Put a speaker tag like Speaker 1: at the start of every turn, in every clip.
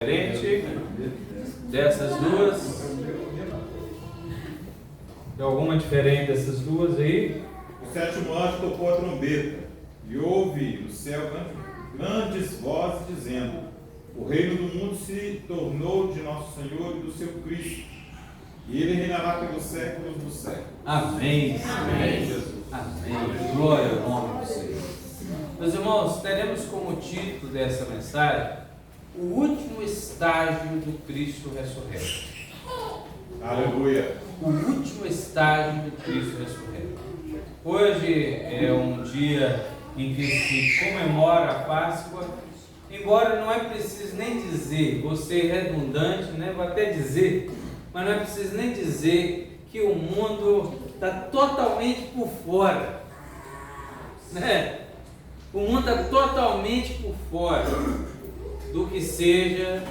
Speaker 1: Diferente dessas duas. Tem alguma diferente dessas duas aí?
Speaker 2: O sétimo anjo tocou a trombeta, e houve no céu grandes vozes dizendo: o reino do mundo se tornou de nosso Senhor e do seu Cristo, e ele reinará pelos séculos dos séculos.
Speaker 1: Amém.
Speaker 2: Amém, Jesus.
Speaker 1: Amém. Glória ao nome do Senhor. Meus irmãos, teremos como título dessa mensagem o último estágio do Cristo ressurreto.
Speaker 2: Aleluia.
Speaker 1: O último estágio do Cristo ressurreto. Hoje é um dia em que se comemora a Páscoa, embora não é preciso nem dizer, vou ser redundante, né? Vou até dizer, mas não é preciso nem dizer que o mundo está totalmente por fora, né? O mundo está totalmente por fora do que seja,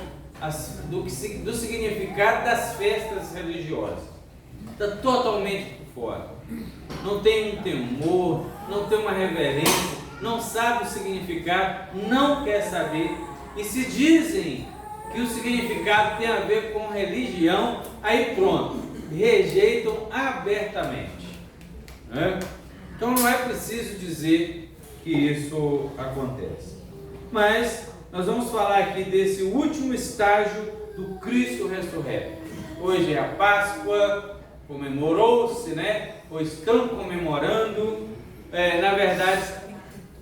Speaker 1: do significado das festas religiosas. Está totalmente por fora. Não tem um temor, não tem uma reverência, não sabe o significado, não quer saber. E se dizem que o significado tem a ver com religião, aí pronto, rejeitam abertamente, né? Então não é preciso dizer que isso acontece. Mas nós vamos falar aqui desse último estágio do Cristo ressurreto. Hoje é a Páscoa, comemorou-se, né? Ou estão comemorando, na verdade,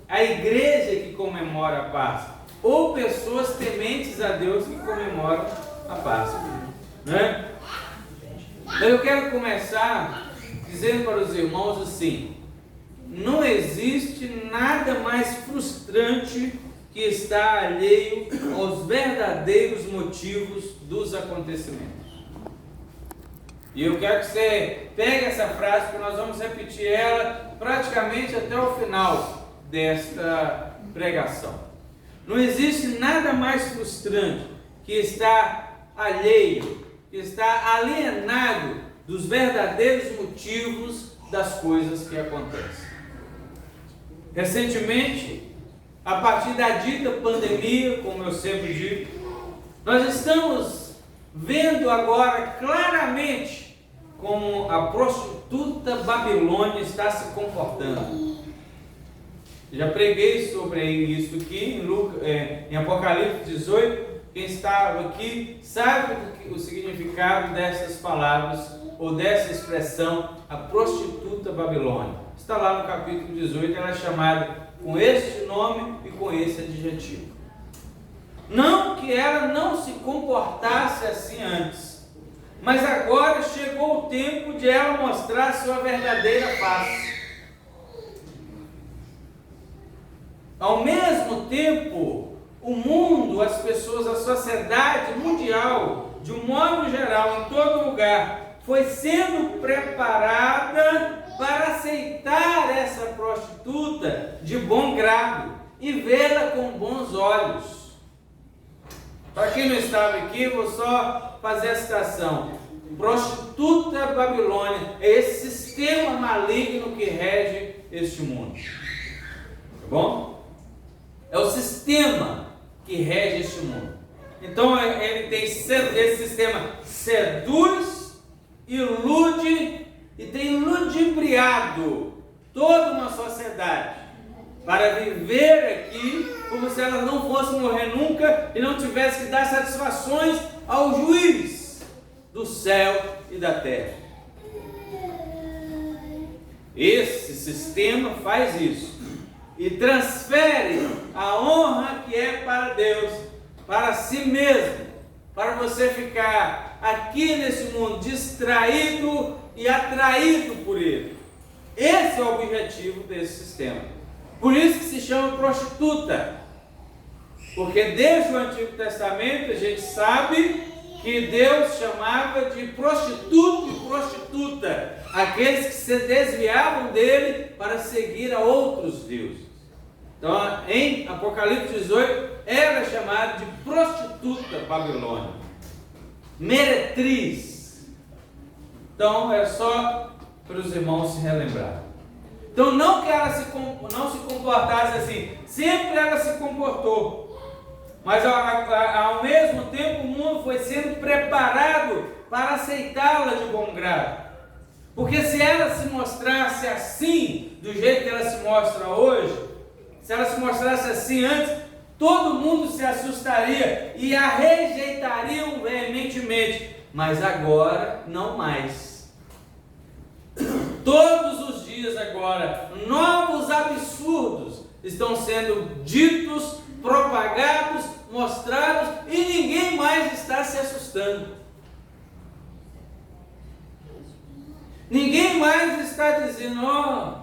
Speaker 1: a igreja que comemora a Páscoa, ou pessoas tementes a Deus que comemoram a Páscoa, né? Então eu quero começar dizendo para os irmãos assim: não existe nada mais frustrante que está alheio aos verdadeiros motivos dos acontecimentos. E eu quero que você pegue essa frase, porque nós vamos repetir ela praticamente até o final desta pregação. Não existe nada mais frustrante que estar alheio, que está alienado dos verdadeiros motivos das coisas que acontecem. Recentemente, a partir da dita pandemia, como eu sempre digo, nós estamos vendo agora claramente como a prostituta Babilônia está se comportando. Já preguei sobre isso aqui em Apocalipse 18. Quem estava aqui sabe o significado dessas palavras ou dessa expressão, a prostituta Babilônia. Está lá no capítulo 18, ela é chamada com este nome e com esse adjetivo. Não que ela não se comportasse assim antes, mas agora chegou o tempo de ela mostrar sua verdadeira face. Ao mesmo tempo, o mundo, as pessoas, a sociedade mundial, de um modo geral, em todo lugar, foi sendo preparada para aceitar essa prostituta de bom grado e vê-la com bons olhos. Para quem não estava aqui, vou só fazer a citação. Prostituta Babilônia é esse sistema maligno que rege este mundo. Tá bom? É o sistema que rege este mundo. Então ele tem esse sistema seduz, ilude e tem ludibriado toda uma sociedade para viver aqui como se elas não fossem morrer nunca e não tivessem que dar satisfações ao juiz do céu e da terra. Esse sistema faz isso e transfere a honra que é para Deus, para si mesmo, para você ficar aqui nesse mundo distraído e atraído por ele. Esse é o objetivo desse sistema. Por isso que se chama prostituta, porque desde o Antigo Testamento a gente sabe que Deus chamava de prostituto e prostituta aqueles que se desviavam dele para seguir a outros deuses. Então, em Apocalipse 18, ela é chamada de prostituta Babilônia, meretriz. Então, é só para os irmãos se relembrar. Então, não que ela não se comportasse assim, sempre ela se comportou, mas ao mesmo tempo o mundo foi sendo preparado para aceitá-la de bom grado. Porque se ela se mostrasse assim, do jeito que ela se mostra hoje, se ela se mostrasse assim antes, todo mundo se assustaria e a rejeitariam veementemente. Mas agora, não mais. Todos os dias agora, novos absurdos estão sendo ditos, propagados, mostrados, e ninguém mais está se assustando. Ninguém mais está dizendo,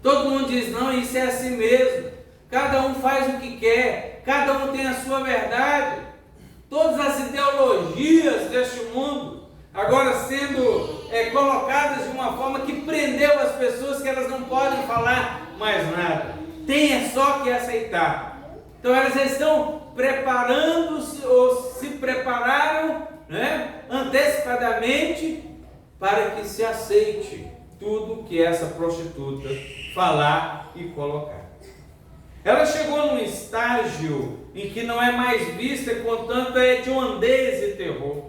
Speaker 1: todo mundo diz, não, isso é assim mesmo. Cada um faz o que quer, cada um tem a sua verdade. Todas as ideologias deste mundo agora sendo colocadas de uma forma que prendeu as pessoas, que elas não podem falar mais nada. Tem só que aceitar. Então elas estão preparando-se ou se prepararam, antecipadamente para que se aceite tudo que essa prostituta falar e colocar. Ela chegou num estágio em que não é mais vista com tanta hediondez e terror.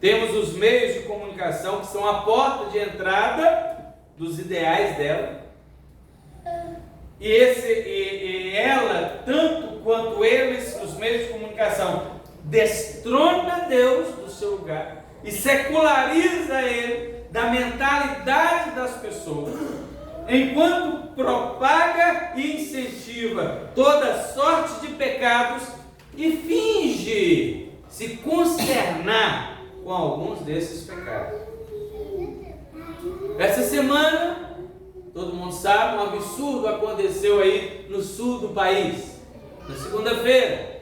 Speaker 1: Temos os meios de comunicação que são a porta de entrada dos ideais dela. E ela, tanto quanto eles, os meios de comunicação, destrona Deus do seu lugar e seculariza ele da mentalidade das pessoas, enquanto propaga e incentiva toda sorte de pecados e finge se consternar com alguns desses pecados. Essa semana, todo mundo sabe, um absurdo aconteceu aí no sul do país, na segunda-feira,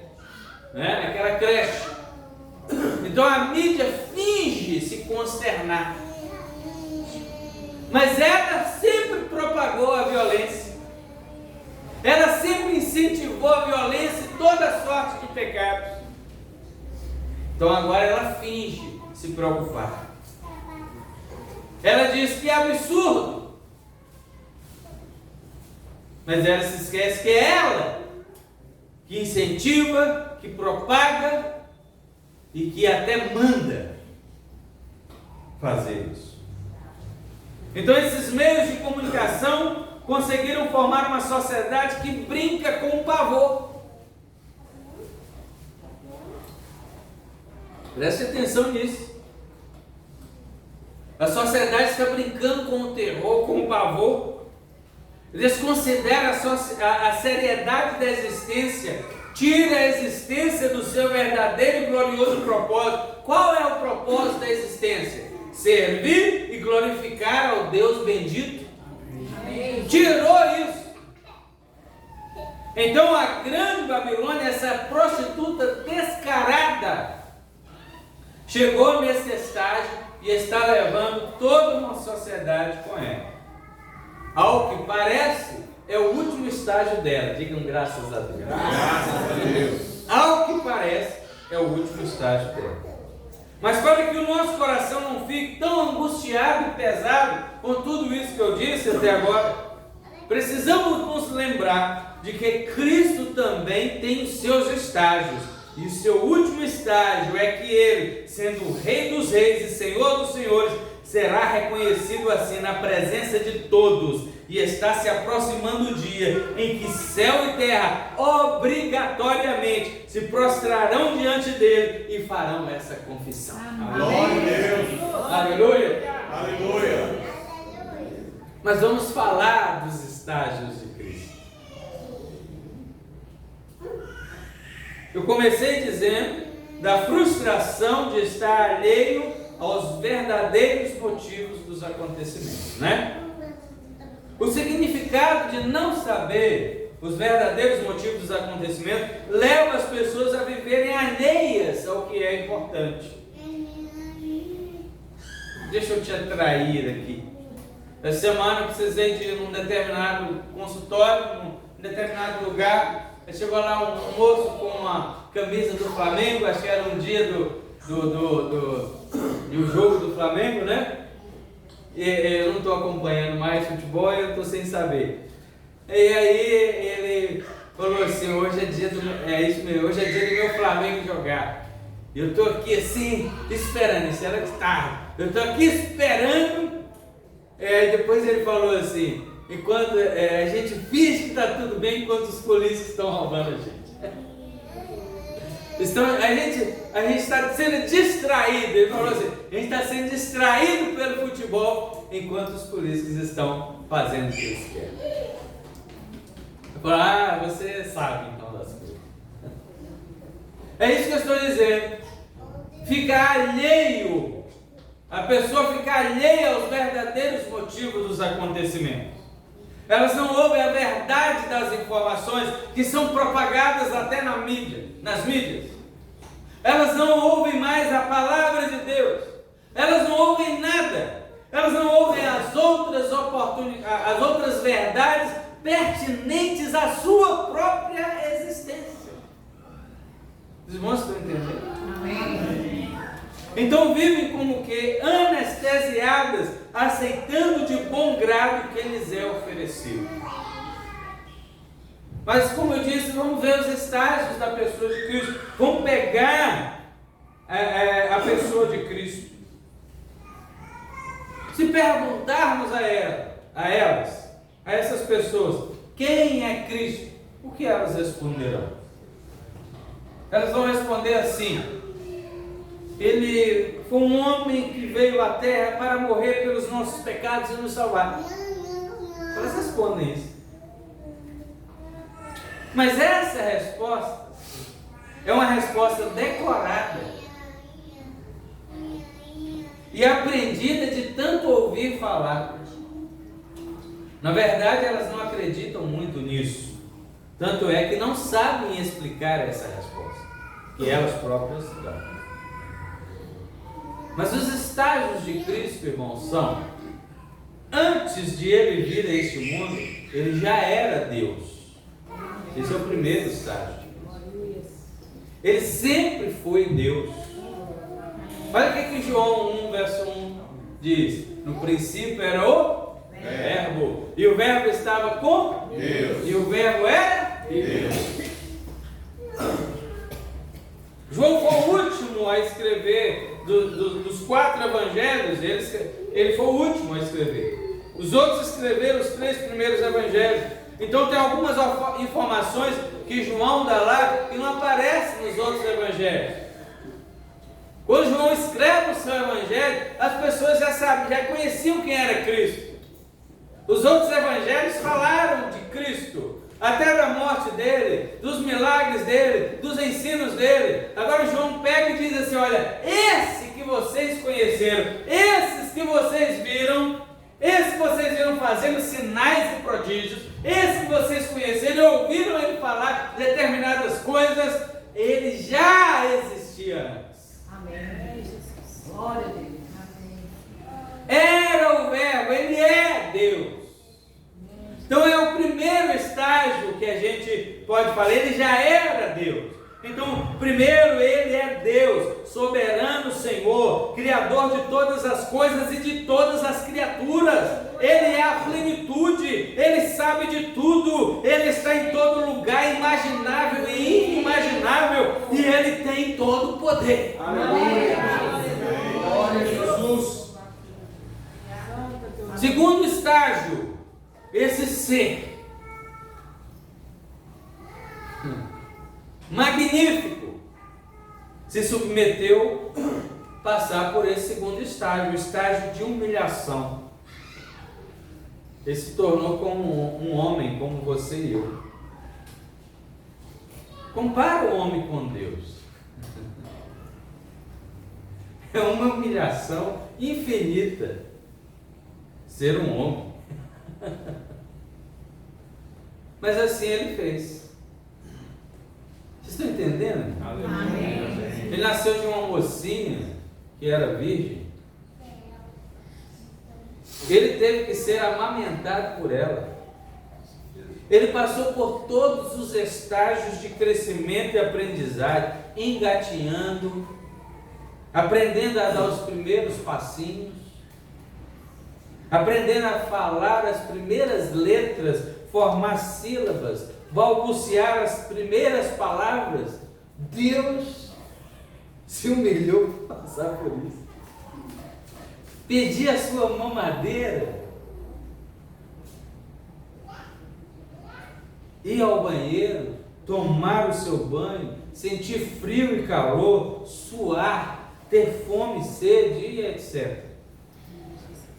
Speaker 1: naquela creche. Então a mídia finge se consternar, mas ela sempre propagou a violência, ela sempre incentivou a violência e toda sorte de pecados. Então agora ela finge se preocupar. Ela diz que é absurdo, mas ela se esquece que é ela que incentiva, que propaga e que até manda fazer isso. Então esses meios de comunicação conseguiram formar uma sociedade que brinca com o pavor. Preste atenção nisso. A sociedade está brincando com o terror, com o pavor. Desconsidera a seriedade da existência, tira a existência do seu verdadeiro e glorioso propósito. Qual é o propósito da existência? Servir e glorificar ao Deus bendito. Amém. Tirou isso. Então a grande Babilônia, essa prostituta descarada, chegou nesse estágio e está levando toda uma sociedade com ela. Ao que parece, é o último estágio dela. Digam graças a Deus.
Speaker 2: Graças a Deus.
Speaker 1: Ao que parece, é o último estágio dela. Mas para que o nosso coração não fique tão angustiado e pesado com tudo isso que eu disse até agora, precisamos nos lembrar de que Cristo também tem os seus estágios. E o seu último estágio é que Ele, sendo o Rei dos Reis e Senhor dos Senhores, será reconhecido assim na presença de todos. E está se aproximando o dia em que céu e terra obrigatoriamente se prostrarão diante dele e farão essa confissão.
Speaker 2: Glória a Deus.
Speaker 1: Aleluia.
Speaker 2: Aleluia.
Speaker 1: Mas vamos falar dos estágios de Cristo. Eu comecei dizendo da frustração de estar alheio aos verdadeiros motivos dos acontecimentos, O significado de não saber os verdadeiros motivos dos acontecimentos leva as pessoas a viverem alheias ao que é importante. Deixa eu te atrair aqui. Essa semana eu precisei de ir num determinado consultório, num determinado lugar. Aí chegou lá um moço com uma camisa do Flamengo, acho que era um dia do jogo do Flamengo, eu não estou acompanhando mais futebol e eu estou sem saber. E aí ele falou assim, hoje é dia do meu Flamengo jogar. Eu estou aqui assim, esperando, isso era de tarde. Eu estou aqui esperando. Depois ele falou assim, enquanto a gente finge que está tudo bem, enquanto os polícias estão roubando a gente. A gente está sendo distraído. Ele falou assim, a gente está sendo distraído pelo futebol, enquanto os polícias estão fazendo o que eles querem. Eu falei, você sabe então das coisas. É isso que eu estou dizendo. Ficar alheio, a pessoa ficar alheia aos verdadeiros motivos dos acontecimentos. Elas não ouvem a verdade das informações que são propagadas até nas mídias. Elas não ouvem mais a palavra de Deus. Elas não ouvem nada. Elas não ouvem as outras verdades pertinentes à sua própria existência. Os irmãos estão entendendo? Amém. Então vivem como que anestesiadas, aceitando de bom grado o que lhes é oferecido. Mas como eu disse, vamos ver os estágios da pessoa de Cristo. Vamos pegar a pessoa de Cristo. Se perguntarmos a essas pessoas, quem é Cristo? O que elas responderão? Elas vão responder assim: Ele foi um homem que veio à terra para morrer pelos nossos pecados e nos salvar. Elas respondem isso. Mas essa resposta é uma resposta decorada e aprendida de tanto ouvir falar. Na verdade, elas não acreditam muito nisso. Tanto é que não sabem explicar essa resposta, que elas próprias dão. Mas os estágios de Cristo, irmãos, são: antes de ele vir a este mundo, ele já era Deus. Esse é o primeiro estágio. Ele sempre foi Deus. Olha o que João 1, verso 1 diz: no princípio era o Verbo, e o Verbo estava com Deus, e o Verbo era Deus. João foi o último a escrever dos 4 evangelhos. Ele foi o último a escrever. Os outros escreveram os 3 primeiros evangelhos. Então tem algumas informações que João dá lá que não aparecem nos outros evangelhos. Quando João escreve o seu evangelho, as pessoas já conheciam quem era Cristo. Os outros evangelhos falaram de Cristo, até da morte dele, dos milagres dele, dos ensinos dele. Agora João pega e diz assim: olha, esse que vocês conheceram, esses que vocês viram, esse que vocês viram fazendo sinais e prodígios, esse que vocês conheceram e ouviram ele falar determinadas coisas, ele já existia antes.
Speaker 3: Amém. Glória a Deus.
Speaker 1: Era o Verbo, ele é Deus. Então é o primeiro estágio que a gente pode falar, ele já era Deus. Então, primeiro, ele é Deus, soberano Senhor, Criador de todas as coisas e de todas as criaturas. Ele é a plenitude, ele sabe de tudo, ele está em todo lugar, imaginável e inimaginável, e ele tem todo o poder.
Speaker 3: Amém.
Speaker 1: Glória a Jesus. Segundo estágio, esse ser magnífico se submeteu a passar por esse segundo estágio, o estágio de humilhação. Ele se tornou como um homem, como você e eu. Compara o homem com Deus. É uma humilhação infinita ser um homem. Mas assim ele fez. Vocês estão entendendo?
Speaker 3: Amém.
Speaker 1: Ele nasceu de uma mocinha que era virgem. Ele teve que ser amamentado por ela. Ele passou por todos os estágios de crescimento e aprendizagem, engatinhando, aprendendo a dar os primeiros passinhos, aprendendo a falar as primeiras letras, formar sílabas, balbuciar as primeiras palavras, Deus se humilhou para passar por isso. Pedir a sua mamadeira, ir ao banheiro, tomar o seu banho, sentir frio e calor, suar, ter fome, sede e etc.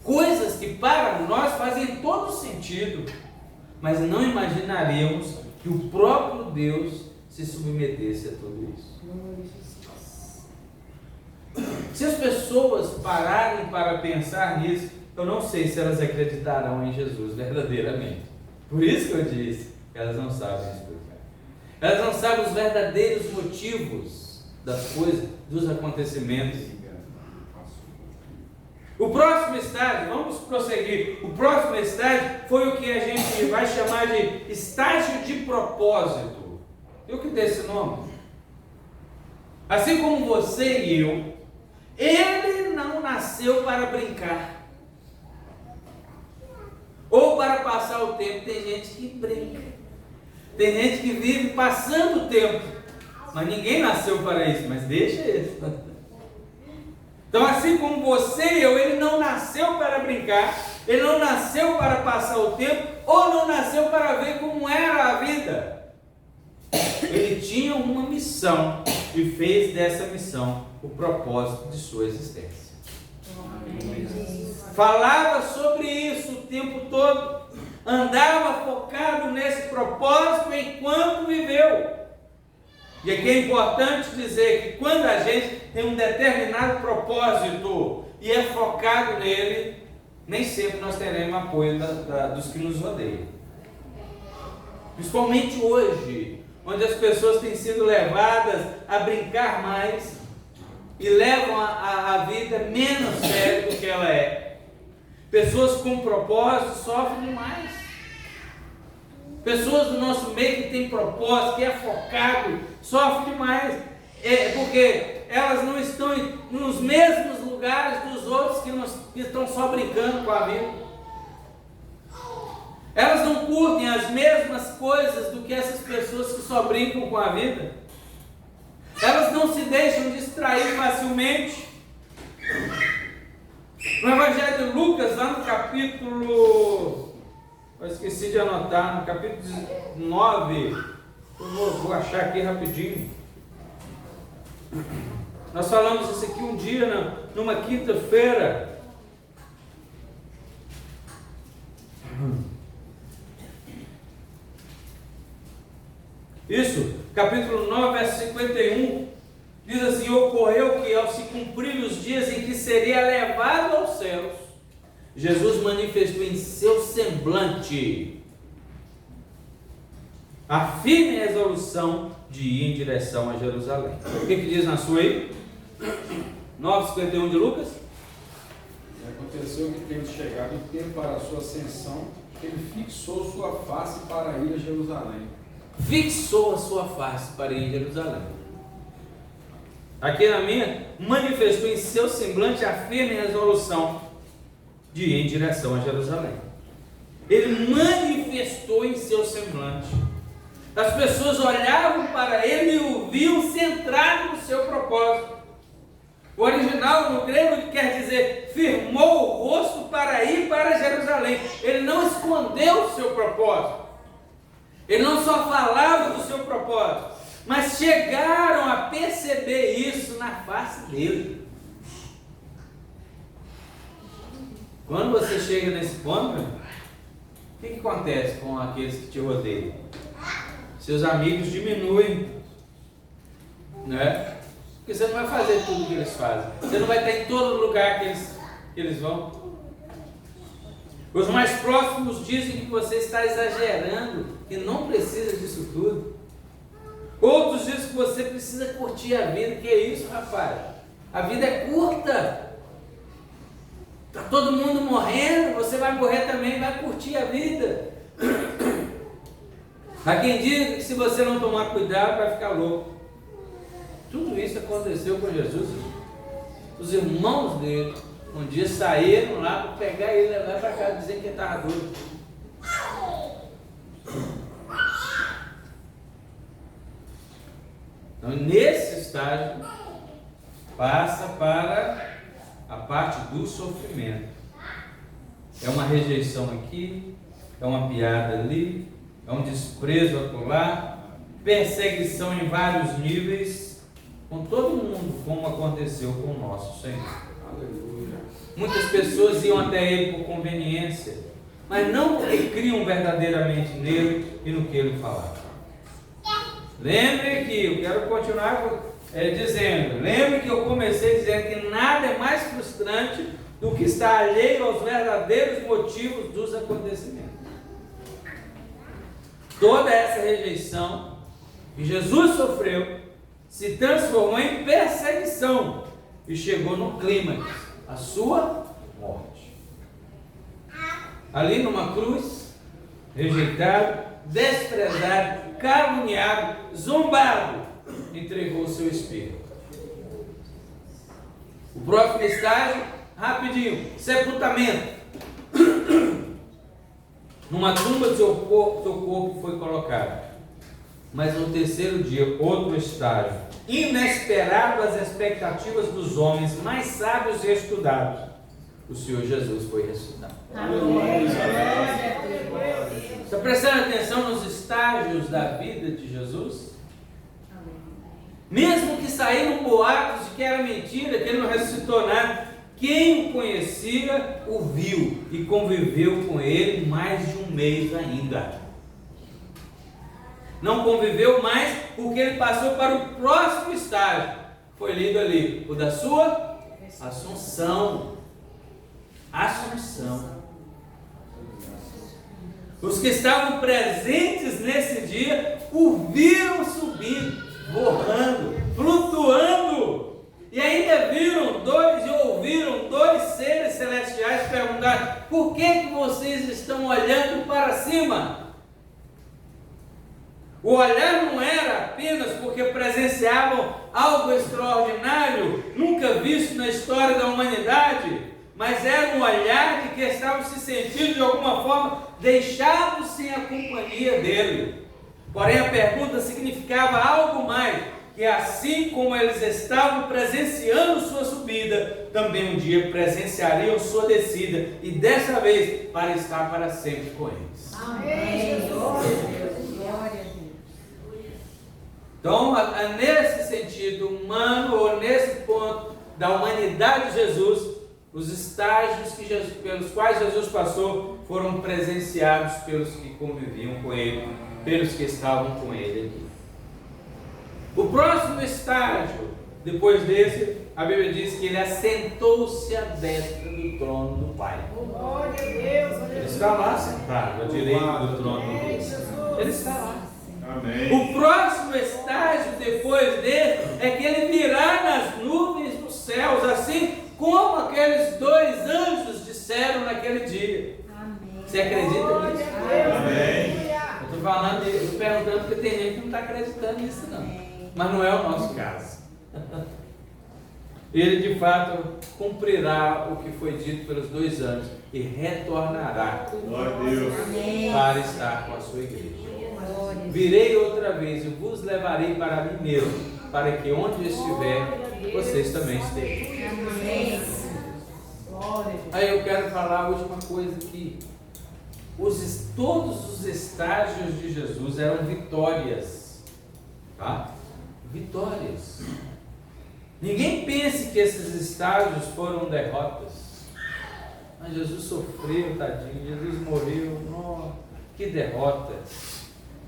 Speaker 1: Coisas que para nós fazem todo sentido, mas não imaginaríamos que o próprio Deus se submetesse a tudo isso. Se as pessoas pararem para pensar nisso, eu não sei se elas acreditarão em Jesus verdadeiramente. Por isso que eu disse, elas não sabem explicar. Elas não sabem os verdadeiros motivos das coisas, dos acontecimentos. O próximo estágio, vamos prosseguir. O próximo estágio foi o que a gente vai chamar de estágio de propósito. Eu que dei esse nome. Assim como você e eu, ele não nasceu para brincar ou para passar o tempo. Tem gente que brinca, tem gente que vive passando o tempo, mas ninguém nasceu para isso. Mas deixa isso. Então, assim como você e eu, ele não nasceu para brincar, ele não nasceu para passar o tempo, ou não nasceu para ver como era a vida. Ele tinha uma missão e fez dessa missão o propósito de sua existência. Falava sobre isso o tempo todo, andava focado nesse propósito enquanto viveu. E aqui é importante dizer que quando a gente tem um determinado propósito e é focado nele, nem sempre nós teremos apoio dos que nos rodeiam. Principalmente hoje, onde as pessoas têm sido levadas a brincar mais e levam a vida menos séria do que ela é. Pessoas com propósito sofrem demais. Pessoas do nosso meio que tem propósito, que é focado, sofrem demais, porque elas não estão nos mesmos lugares dos outros que estão só brincando com a vida. Elas não curtem as mesmas coisas do que essas pessoas que só brincam com a vida. Elas não se deixam distrair facilmente. No Evangelho de Lucas, lá no capítulo... Eu esqueci de anotar, no capítulo 9, eu vou achar aqui rapidinho. Nós falamos isso aqui um dia, numa quinta-feira. Isso, capítulo 9, verso 51, diz assim: ocorreu que ao se cumprir os dias em que seria levado aos céus, Jesus manifestou em seu semblante a firme resolução de ir em direção a Jerusalém. O que diz na sua aí? 9,51 de Lucas?
Speaker 4: E aconteceu que, tendo chegado o tempo para a sua ascensão, ele fixou sua face para ir a Jerusalém.
Speaker 1: Fixou a sua face para ir a Jerusalém. Aqui na minha, manifestou em seu semblante a firme resolução de ir em direção a Jerusalém. Ele manifestou em seu semblante. As pessoas olhavam para ele e o viam centrado no seu propósito. O original no grego quer dizer firmou o rosto para ir para Jerusalém. Ele não escondeu o seu propósito. Ele não só falava do seu propósito, mas chegaram a perceber isso na face dele. Quando você chega nesse ponto, o que acontece com aqueles que te rodeiam? Seus amigos diminuem, né? Porque você não vai fazer tudo o que eles fazem. Você não vai estar em todo lugar que eles vão. Os mais próximos dizem que você está exagerando e não precisa disso tudo. Outros dizem que você precisa curtir a vida. Que é isso, rapaz? A vida é curta. Está todo mundo morrendo, você vai morrer também, vai curtir a vida. Há quem diga que se você não tomar cuidado, vai ficar louco. Tudo isso aconteceu com Jesus. Os irmãos dele, um dia saíram lá para pegar ele e levar para casa, dizer que ele estava doido. Então, nesse estágio, passa para a parte do sofrimento. É uma rejeição aqui, é uma piada ali, é um desprezo acolá, perseguição em vários níveis, com todo mundo, como aconteceu com o nosso Senhor.
Speaker 4: Aleluia.
Speaker 1: Muitas pessoas iam até Ele por conveniência, mas não porque criam verdadeiramente nele e no que Ele falava. Lembre que, eu quero continuar dizendo, lembre que eu comecei dizendo que nada é mais frustrante do que estar alheio aos verdadeiros motivos dos acontecimentos. Toda essa rejeição que Jesus sofreu se transformou em perseguição e chegou no clímax, a sua morte. Ali numa cruz, rejeitado, desprezado, caluniado, zombado, entregou o seu espírito. O próximo estágio, rapidinho, sepultamento. Numa tumba seu corpo foi colocado. Mas no terceiro dia, outro estágio, inesperado às expectativas dos homens mais sábios e estudados, o Senhor Jesus foi ressuscitado. Está prestando atenção nos estágios da vida de Jesus? Mesmo que saíram boatos de que era mentira, que ele não ressuscitou nada, quem o conhecia o viu e conviveu com ele mais de um mês ainda. Não conviveu mais porque ele passou para o próximo estágio. Foi lido ali, o da sua assunção. Assunção. Os que estavam presentes nesse dia o viram subindo, voando, flutuando. E ainda viram e ouviram dois seres celestiais perguntar: por que vocês estão olhando para cima? O olhar não era apenas porque presenciavam algo extraordinário, nunca visto na história da humanidade, mas era um olhar de que estavam se sentindo de alguma forma deixados sem a companhia dele. Porém, a pergunta significava algo mais, que assim como eles estavam presenciando sua subida, também um dia presenciariam sua descida, e dessa vez para estar para sempre com eles.
Speaker 3: Amém. Glória a Deus. Glória a Deus.
Speaker 1: Então, nesse sentido humano, ou nesse ponto da humanidade de Jesus, os estágios pelos quais Jesus passou foram presenciados pelos que conviviam com ele, pelos que estavam com ele aqui. O próximo estágio, depois desse, a Bíblia diz que ele assentou-se à destra do trono do Pai.
Speaker 3: Glória a Deus.
Speaker 1: Ele está lá sentado, à direita do trono de Deus. Ele está lá.
Speaker 2: Amém.
Speaker 1: O próximo estágio depois dele é que ele virá nas nuvens dos céus, assim como aqueles dois anjos disseram naquele dia.
Speaker 3: Amém.
Speaker 1: Você acredita nisso?
Speaker 2: Amém.
Speaker 1: Eu estou falando, estou perguntando porque tem gente que não está acreditando nisso não. Mas não é o nosso caso. Ele de fato cumprirá o que foi dito pelos 2 anos e retornará
Speaker 2: Glória a Deus.
Speaker 1: para estar com a sua igreja. Virei outra vez e vos levarei para mim mesmo, para que onde eu estiver, vocês também estejam. Aí eu quero falar a última coisa aqui. Todos os estágios de Jesus eram vitórias. Tá? Vitórias. Ninguém pense que esses estágios foram derrotas. Mas Jesus sofreu, tadinho. Jesus morreu. Nossa, que derrota.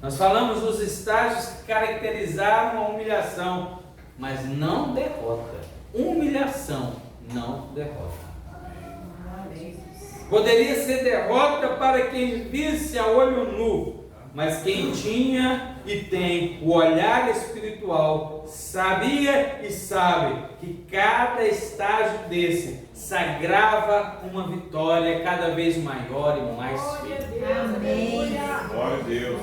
Speaker 1: Nós falamos dos estágios que caracterizaram a humilhação, mas não derrota. Humilhação, não derrota. Poderia ser derrota para quem visse a olho nu, mas quem tinha e tem o olhar espiritual sabia e sabe que cada estágio desse sagrava uma vitória cada vez maior e mais firme.
Speaker 2: Glória a Deus.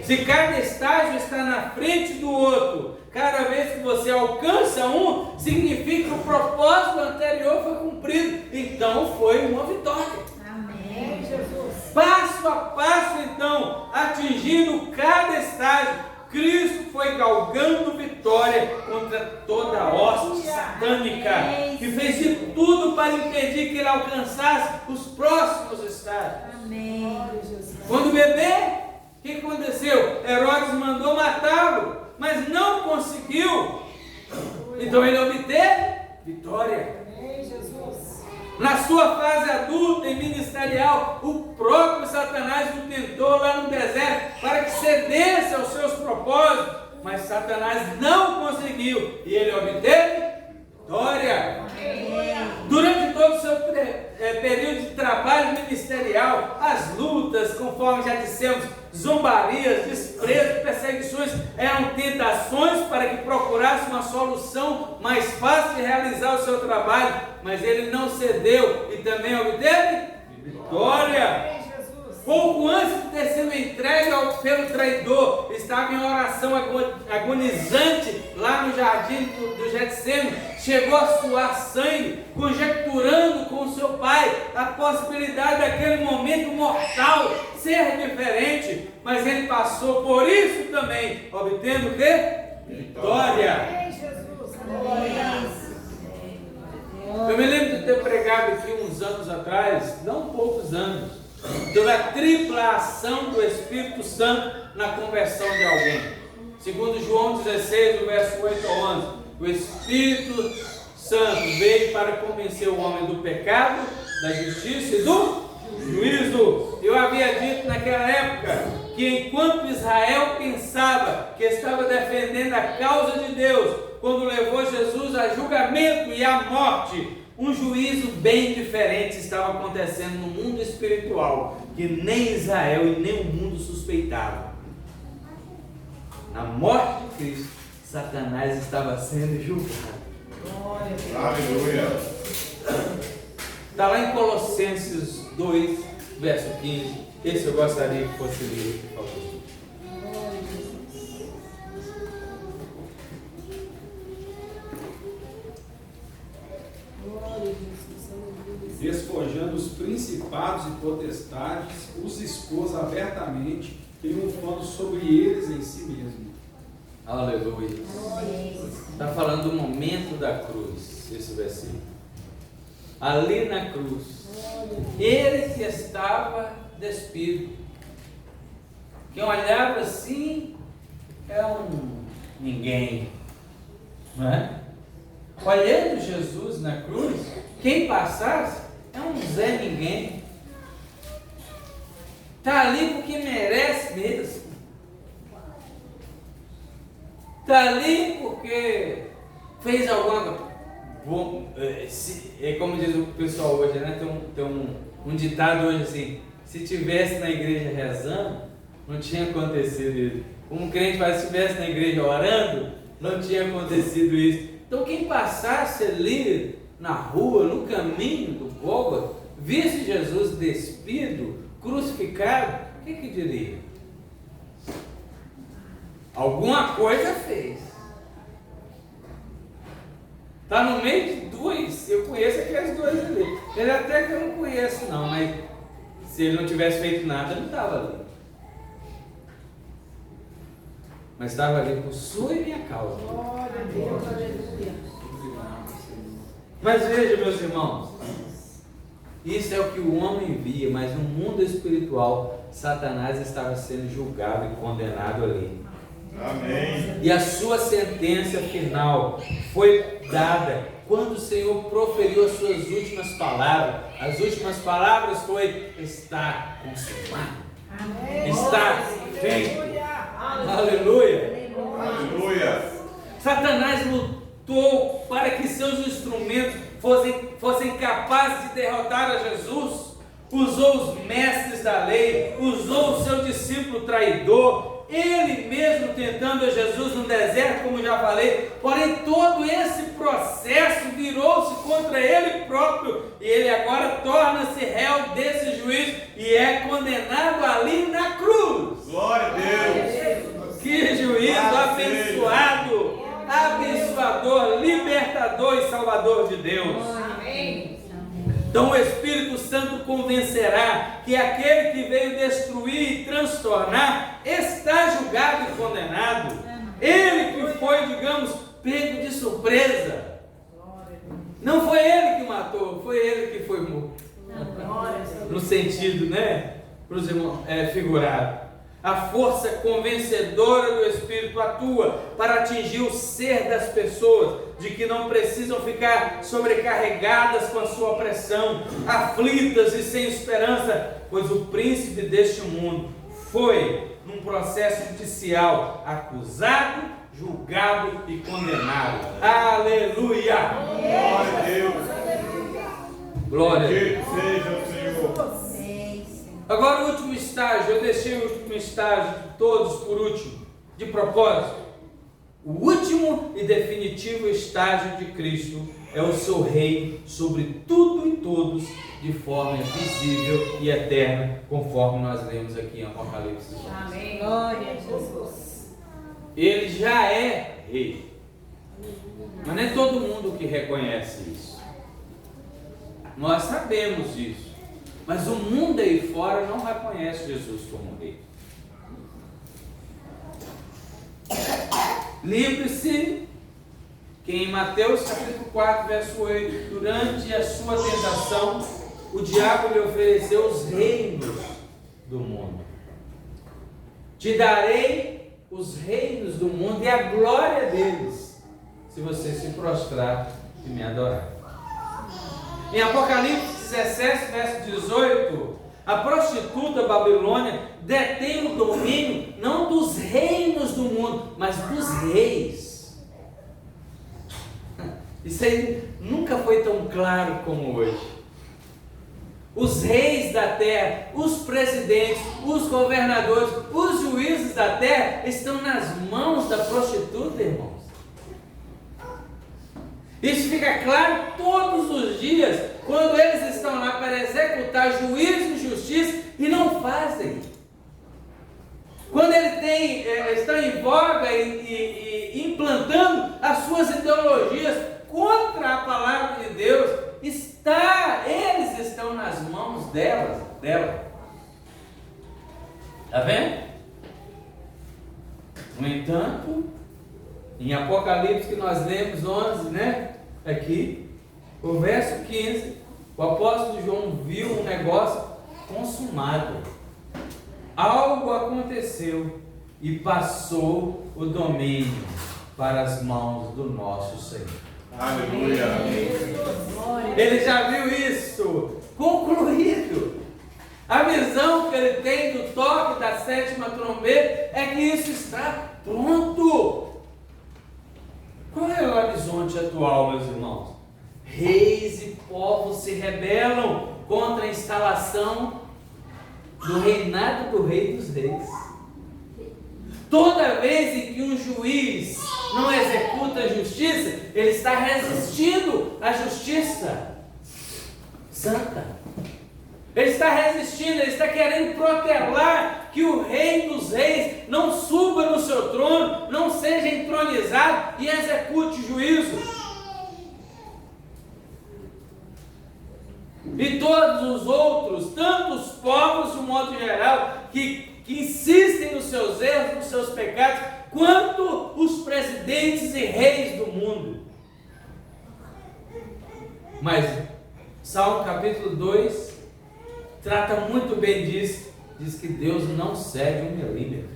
Speaker 1: Se cada estágio está na frente do outro, cada vez que você alcança um, significa que o propósito anterior foi cumprido. Então foi uma vitória.
Speaker 3: Amém, Jesus.
Speaker 1: Passo a passo, então, atingindo cada estágio, Cristo foi galgando vitória contra toda a hoste satânica e fez de tudo para impedir que ele alcançasse os próximos estágios.
Speaker 3: Amém.
Speaker 1: Quando o bebê, o que aconteceu? Herodes mandou matá-lo, mas não conseguiu. Então ele obteve vitória.
Speaker 3: Amém, Jesus.
Speaker 1: Na sua fase adulta e ministerial, o próprio Satanás o tentou lá no deserto para que cedesse aos seus propósitos, mas Satanás não conseguiu e ele obteve vitória. Durante todo o seu período de trabalho ministerial, as lutas, conforme já dissemos, zombarias, desprezos, perseguições, eram tentações para que procurasse uma solução mais fácil de realizar o seu trabalho, mas ele não cedeu e também obteve vitória.
Speaker 3: Amém, Jesus.
Speaker 1: Pouco antes de ter sido entregue pelo traidor, estava em oração agonizante lá no jardim do Getsemane, chegou a suar sangue, conjecturando com seu pai a possibilidade daquele momento mortal ser diferente, mas ele passou por isso também, obtendo o quê? Vitória.
Speaker 3: Amém, Jesus. Aleluia.
Speaker 1: Eu me lembro de ter pregado aqui uns anos atrás, não poucos anos, sobre a tripla ação do Espírito Santo na conversão de alguém. Segundo João 16, do verso 8 ao 11, o Espírito Santo veio para convencer o homem do pecado, da justiça e do juízo. Eu havia dito naquela época que enquanto Israel pensava que estava defendendo a causa de Deus, quando levou Jesus a julgamento e à morte, um juízo bem diferente estava acontecendo no mundo espiritual, que nem Israel e nem o mundo suspeitavam. Na morte de Cristo, Satanás estava sendo julgado.
Speaker 2: Aleluia.
Speaker 1: Está lá em Colossenses 2, verso 15. Esse eu gostaria que fosse lido, por favor.
Speaker 4: Despojando os principados e potestades, os expôs abertamente, triunfando sobre eles em si mesmo.
Speaker 1: Aleluia. Está falando do momento da cruz, esse versículo. Ali na cruz, ele que estava despido, quem olhava assim é um ninguém, não é? Olhando Jesus na cruz, quem passasse é um Zé Ninguém. Está ali porque merece mesmo. Está ali porque fez alguma coisa. É como diz o pessoal hoje, né? Tem um ditado hoje assim: se tivesse na igreja rezando, não tinha acontecido isso. Como um crente faz, se estivesse na igreja orando, não tinha acontecido isso. Então quem passasse ali na rua, no caminho do Gólgota, visse Jesus despido, crucificado, o que diria? Alguma coisa fez. Está no meio de dois, eu conheço aqueles dois ali. Ele até que eu não conheço não, mas se ele não tivesse feito nada, ele não estava ali. Mas estava ali por sua e minha causa.
Speaker 3: Glória a Deus, aleluia.
Speaker 1: Mas veja, meus irmãos, isso é o que o homem via, mas no mundo espiritual, Satanás estava sendo julgado e condenado ali.
Speaker 2: Amém.
Speaker 1: E a sua sentença final foi dada quando o Senhor proferiu as suas últimas palavras. As últimas palavras foi: está consumado.
Speaker 3: Amém.
Speaker 1: Está feito.
Speaker 3: Aleluia.
Speaker 1: Aleluia.
Speaker 2: Aleluia.
Speaker 1: Satanás lutou para que seus instrumentos fossem capazes de derrotar a Jesus. Usou os mestres da lei, usou o seu discípulo traidor, ele mesmo tentando a Jesus no deserto, como já falei. Porém, todo esse processo virou-se contra ele próprio, e ele agora torna-se réu desse juízo e é condenado ali na cruz.
Speaker 2: Glória a Deus.
Speaker 1: Que juízo abençoado, abençoador, libertador e salvador de Deus.
Speaker 3: Amém.
Speaker 1: Então o Espírito Santo convencerá que aquele que veio destruir e transtornar está julgado e condenado. Ele que foi, digamos, pego de surpresa. Não foi ele que matou, foi ele que foi morto. No sentido, né? Para os irmãos, figurado. A força convencedora do Espírito atua para atingir o ser das pessoas, de que não precisam ficar sobrecarregadas com a sua pressão, aflitas e sem esperança, pois o príncipe deste mundo foi, num processo judicial, acusado, julgado e condenado. Aleluia!
Speaker 2: Glória a Deus.
Speaker 1: Glória a Deus.
Speaker 2: Bendito seja o Senhor.
Speaker 1: Agora o último estágio, eu deixei o último estágio de todos por último, de propósito. O último e definitivo estágio de Cristo é o seu reino sobre tudo e todos, de forma visível e eterna, conforme nós lemos aqui em Apocalipse.
Speaker 3: Amém. Glória a Jesus.
Speaker 1: Ele já é rei, mas não é todo mundo que reconhece isso. Nós sabemos disso, mas o mundo aí fora não reconhece Jesus como rei. Lembre-se que em Mateus capítulo 4, verso 8, durante a sua tentação, o diabo lhe ofereceu os reinos do mundo. Te darei os reinos do mundo e a glória deles, se você se prostrar e me adorar. Em Apocalipse 17, verso 18, a prostituta Babilônia detém o domínio não dos reinos do mundo, mas dos reis. Isso aí nunca foi tão claro como hoje. Os reis da terra, os presidentes, os governadores, os juízes da terra estão nas mãos da prostituta, irmãos. Isso fica claro todos os dias, quando eles estão lá para executar juízo e justiça e não fazem. Quando estão em voga e implantando as suas ideologias contra a palavra de Deus, eles estão nas mãos dela. Está vendo? No entanto, em Apocalipse que nós lemos 11, né? Aqui, o verso 15, o apóstolo João viu um negócio consumado. Algo aconteceu e passou o domínio para as mãos do nosso Senhor.
Speaker 2: Aleluia.
Speaker 1: Ele já viu isso concluído. A visão que ele tem do toque da sétima trombeta é que isso está pronto. Qual é o horizonte atual, meus irmãos? Reis e povos se rebelam contra a instalação do reinado do Rei dos Reis. Toda vez em que um juiz não executa a justiça, ele está resistindo à justiça santa. Ele está resistindo, ele está querendo protelar que o Rei dos Reis não suba no seu trono, não seja entronizado e execute juízo. E todos os outros, tanto os povos de um modo geral, que insistem nos seus erros, nos seus pecados, quanto os presidentes e reis do mundo. Mas Salmo capítulo 2 trata muito bem disso. Diz que Deus não cede um milímetro.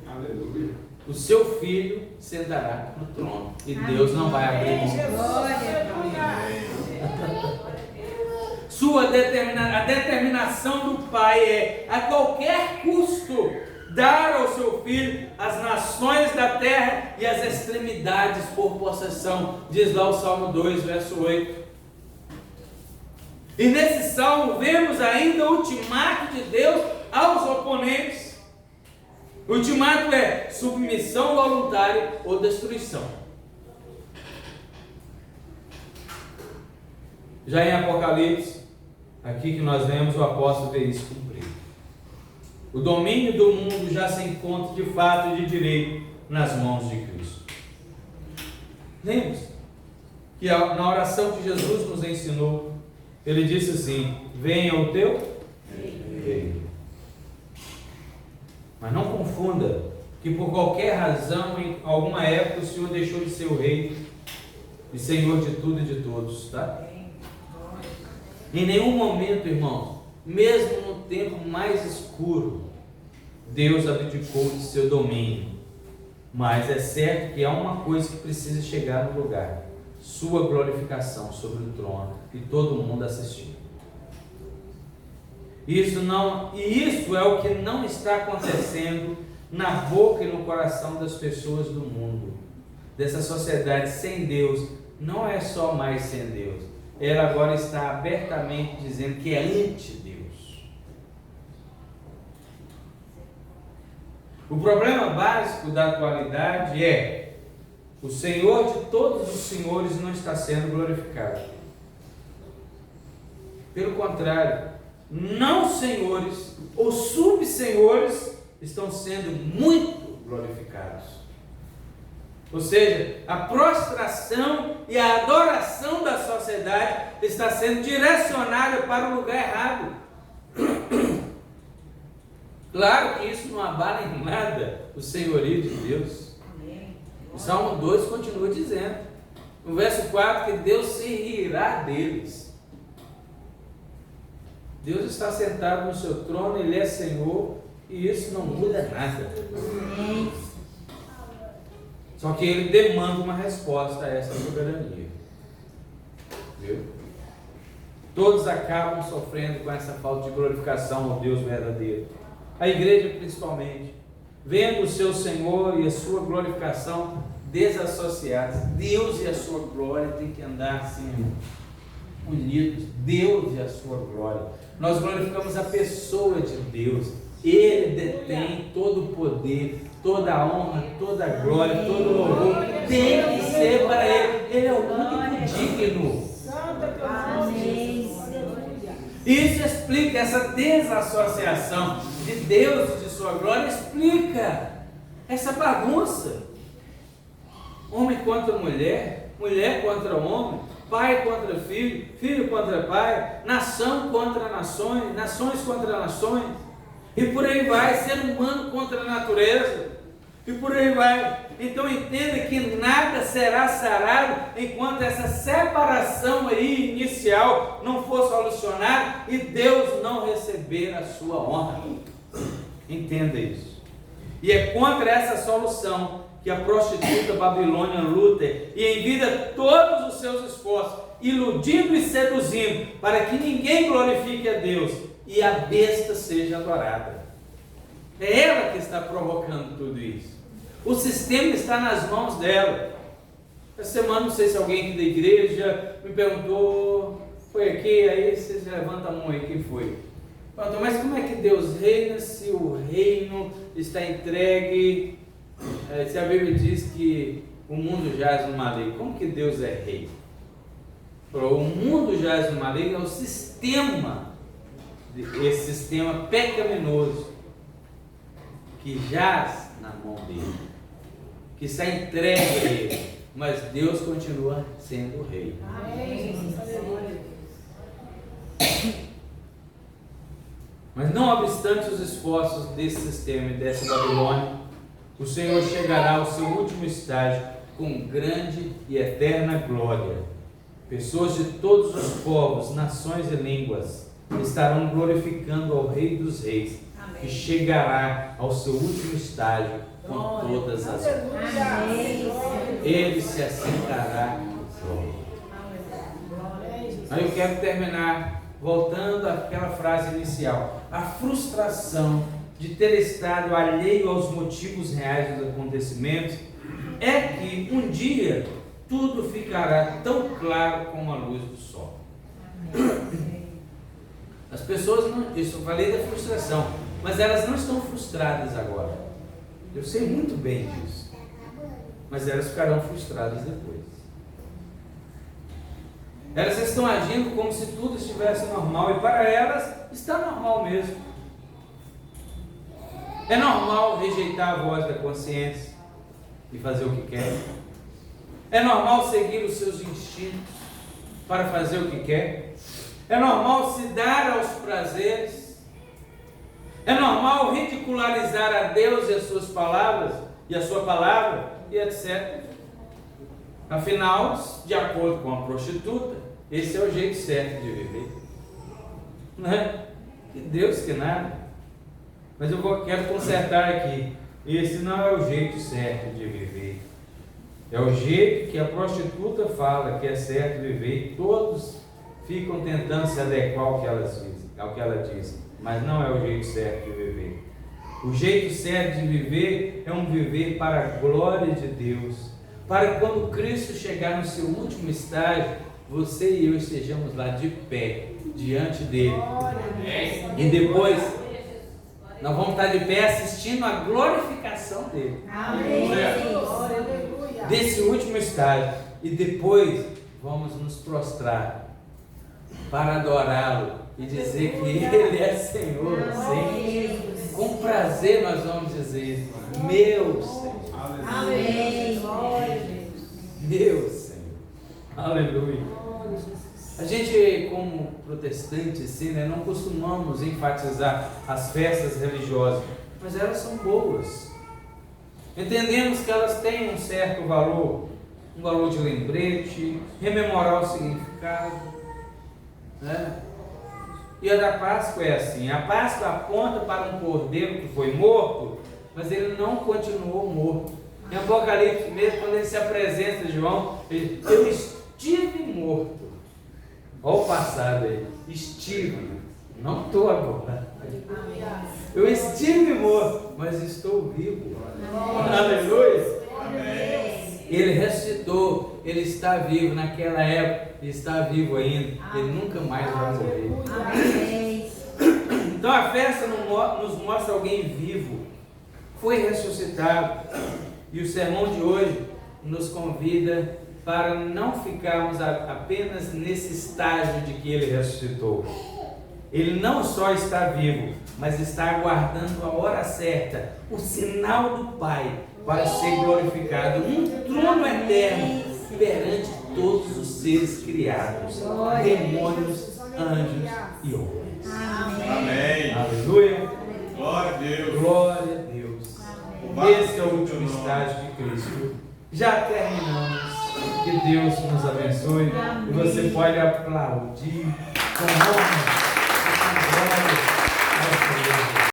Speaker 4: Aleluia.
Speaker 1: O seu filho sentará no trono e Deus não vai abrir mão. A determinação do Pai é, a qualquer custo, dar ao seu filho as nações da terra e as extremidades por possessão. Diz lá o Salmo 2, verso 8. E nesse salmo vemos ainda o ultimato de Deus aos oponentes. O ultimato é submissão voluntária ou destruição. Já em Apocalipse, aqui que nós lemos, o apóstolo vê isso cumprido. O domínio do mundo já se encontra de fato e de direito nas mãos de Cristo. Lembre-se que na oração que Jesus nos ensinou, ele disse assim: venha o teu reino. Mas não confunda que por qualquer razão, em alguma época, o Senhor deixou de ser o Rei e Senhor de tudo e de todos, tá? Em nenhum momento, irmão, mesmo no tempo mais escuro, Deus abdicou de seu domínio. Mas é certo que há uma coisa que precisa chegar no lugar: sua glorificação sobre o trono e todo mundo assistir. Isso é o que não está acontecendo na boca e no coração das pessoas do mundo, dessa sociedade sem Deus. Não é só mais sem Deus, ela agora está abertamente dizendo que é anti-Deus. O problema básico da atualidade é: o Senhor de todos os senhores não está sendo glorificado. Pelo contrário, não senhores ou subsenhores estão sendo muito glorificados. Ou seja, a prostração e a adoração da sociedade está sendo direcionada para o lugar errado. Claro que isso não abala em nada o senhorio de Deus. O Salmo 2 continua dizendo, no verso 4, que Deus se rirá deles. Deus está sentado no seu trono, Ele é Senhor, e isso não muda nada. Só que Ele demanda uma resposta a essa soberania. Viu? Todos acabam sofrendo com essa falta de glorificação ao Deus verdadeiro. A igreja principalmente, vendo o seu Senhor e a sua glorificação desassociados. Deus e a sua glória tem que andar assim, unidos. Deus e a sua glória. Nós glorificamos a pessoa de Deus. Ele detém todo o poder, toda a honra, toda a glória, todo o louvor. Tem que ser para Ele. Ele é o único digno. Isso explica essa desassociação de Deus e de sua glória, explica essa bagunça. Homem contra mulher, mulher contra homem, pai contra filho, filho contra pai, nação contra nações, nações contra nações, e por aí vai, ser humano contra a natureza, e por aí vai. Então entenda que nada será sarado enquanto essa separação aí inicial não for solucionada e Deus não receber a sua honra. Entenda isso. E é contra essa solução que a prostituta Babilônia luta e envia todos os seus esforços, iludindo e seduzindo, para que ninguém glorifique a Deus e a besta seja adorada. É ela que está provocando tudo isso. O sistema está nas mãos dela. Essa semana, não sei se alguém aqui da igreja me perguntou, foi aqui, aí vocês levantam a mão aí, quem foi? Perguntou, mas como é que Deus reina se o reino está entregue, se a Bíblia diz que o mundo jaz no maligno? Como que Deus é rei? O mundo jaz no maligno é o sistema, esse sistema pecaminoso que jaz na mão dele, que está entregue a ele, mas Deus continua sendo o rei. Mas não obstante os esforços desse sistema e dessa Babilônia, o Senhor chegará ao seu último estágio com grande e eterna glória. Pessoas de todos os povos, nações e línguas estarão glorificando ao Rei dos Reis, que chegará ao seu último estágio com todas as glórias. Ele se assentará no trono. Aí eu quero terminar voltando àquela frase inicial. A frustração de ter estado alheio aos motivos reais dos acontecimentos é que um dia tudo ficará tão claro como a luz do sol. As pessoas não, isso eu falei da frustração, mas elas não estão frustradas agora. Eu sei muito bem disso, mas elas ficarão frustradas depois. Elas estão agindo como se tudo estivesse normal, e para elas está normal mesmo. É normal rejeitar a voz da consciência e fazer o que quer. É normal seguir os seus instintos para fazer o que quer. É normal se dar aos prazeres. É normal ridicularizar a Deus e as suas palavras, e a sua palavra, e etc. Afinal, de acordo com a prostituta, esse é o jeito certo de viver. Não é? Que Deus que nada. Mas eu quero consertar aqui. Esse não é o jeito certo de viver. É o jeito que a prostituta fala que é certo de viver. Todos ficam tentando se adequar ao que ela diz. Mas não é o jeito certo de viver. O jeito certo de viver é um viver para a glória de Deus. Para quando Cristo chegar no seu último estágio, você e eu estejamos lá de pé, diante dele. E depois, nós vamos estar de pé assistindo a glorificação dele.
Speaker 3: Amém.
Speaker 1: Desse último estágio. E depois, vamos nos prostrar para adorá-lo e dizer que Ele é Senhor. Sim. Com prazer nós vamos dizer: meu Senhor.
Speaker 3: Amém.
Speaker 1: Meu Senhor. Aleluia. A gente, como protestante, assim, né, não costumamos enfatizar as festas religiosas, mas elas são boas. Entendemos que elas têm um certo valor, um valor de lembrete, rememorar o significado, né? E a da Páscoa é assim: a Páscoa aponta para um cordeiro que foi morto, mas ele não continuou morto. Em Apocalipse mesmo, quando ele se apresenta a João, ele diz: eu estive morto. Olha o passado aí: estive, não estou agora. Eu estive morto, mas estou vivo. Aleluia. Ele ressuscitou, ele está vivo naquela época, ele está vivo ainda, ele nunca mais vai morrer. Então a festa nos mostra alguém vivo, foi ressuscitado. E o sermão de hoje nos convida para não ficarmos apenas nesse estágio de que ele ressuscitou. Ele não só está vivo, mas está aguardando a hora certa, o sinal do Pai, para ser glorificado, um trono eterno perante todos os seres criados, demônios, anjos e homens.
Speaker 2: Amém.
Speaker 1: Aleluia.
Speaker 2: Glória a Deus.
Speaker 1: Glória a Deus. Esse é o último estágio de Cristo. Já terminamos. Que Deus nos abençoe. E você pode aplaudir com honra.